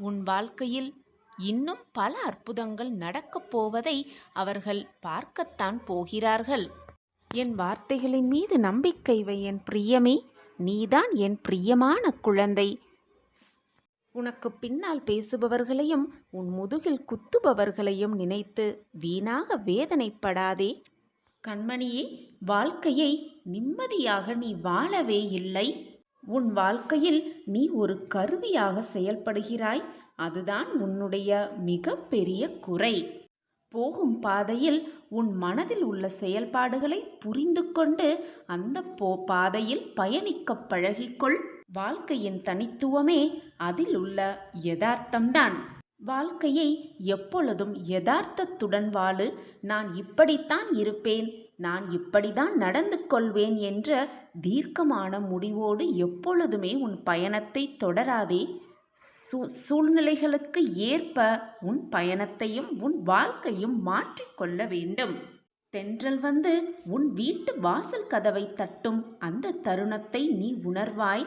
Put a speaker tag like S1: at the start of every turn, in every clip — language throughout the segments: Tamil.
S1: உன் வாழ்க்கையில் இன்னும் பல அற்புதங்கள் நடக்கப் போவதை அவர்கள் பார்க்கத்தான் போகிறார்கள். என் வார்த்தைகளின் மீது நம்பிக்கை வை என் பிரியமே. நீதான் என் பிரியமான குழந்தை. உனக்கு பின்னால் பேசுபவர்களையும் உன் முதுகில் குத்துபவர்களையும் நினைத்து வீணாக வேதனைப்படாதே. கண்மணியே, வாழ்க்கையை நிம்மதியாக நீ வாழவே இல்லை. உன் வாழ்க்கையில் நீ ஒரு கருவியாக செயல்படுகிறாய். அதுதான் உன்னுடைய மிக பெரிய குறை. போகும் பாதையில் உன் மனதில் உள்ள செயல்பாடுகளை புரிந்து கொண்டு அந்த பாதையில் பயணிக்க பழகிக்கொள். வாழ்க்கையின் தனித்துவமே அதில் உள்ள யதார்த்தம்தான். வாழ்க்கையை எப்பொழுதும் யதார்த்தத்துடன் வாழு. நான் இப்படித்தான் இருப்பேன், நான் இப்படிதான் நடந்து கொள்வேன் என்ற தீர்க்கமான முடிவோடு எப்பொழுதுமே உன் பயணத்தை தொடராதே. சூழ்நிலைகளுக்கு ஏற்ப உன் பயணத்தையும் உன் வாழ்க்கையும் மாற்றிக்கொள்ள வேண்டும். தென்றல் வந்து உன் வீட்டு வாசல் கதவை தட்டும் அந்த தருணத்தை நீ உணர்வாய்.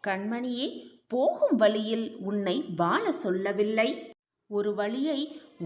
S1: கண்மணியே, போகும் வழியில் உன்னை வாழ சொல்லவில்லை. ஒரு வழியை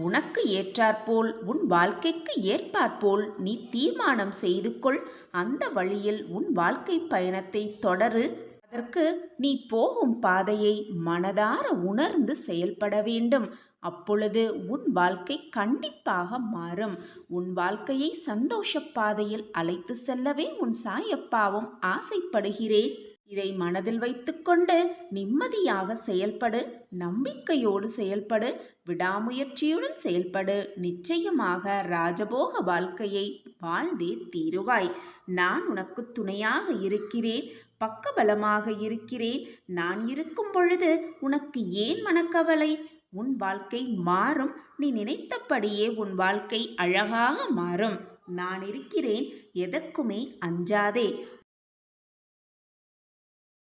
S1: உனக்கு ஏற்றாற்போல் உன் வாழ்க்கைக்கு ஏற்பாற்போல் நீ தீர்மானம் செய்து கொள். அந்த வழியில் உன் வாழ்க்கை பயணத்தை தொடரு. அதற்கு நீ போகும் பாதையை மனதார உணர்ந்து செயல்பட வேண்டும். அப்பொழுது உன் வாழ்க்கை கண்டிப்பாக மாறும். உன் வாழ்க்கையை சந்தோஷ பாதையில் அழைத்து செல்லவே உன் சாயப்பாவும் ஆசைப்படுகிறேன். இதை மனதில் வைத்துக்கொண்டு நிம்மதியாக செயல்படு. நம்பிக்கையோடு செயல்படு. விடாமுயற்சியுடன் செயல்படு. நிச்சயமாக ராஜபோக வாழ்க்கையை வாழ்ந்தே தீருவாய். நான் உனக்கு துணையாக இருக்கிறேன், பக்கபலமாக இருக்கிறேன். நான் இருக்கும் பொழுது உனக்கு ஏன் மனக்கவலை? உன் வாழ்க்கை மாறும். நீ நினைத்தபடியே உன் வாழ்க்கை அழகாக மாறும். நான் இருக்கிறேன். எதற்குமே அஞ்சாதே.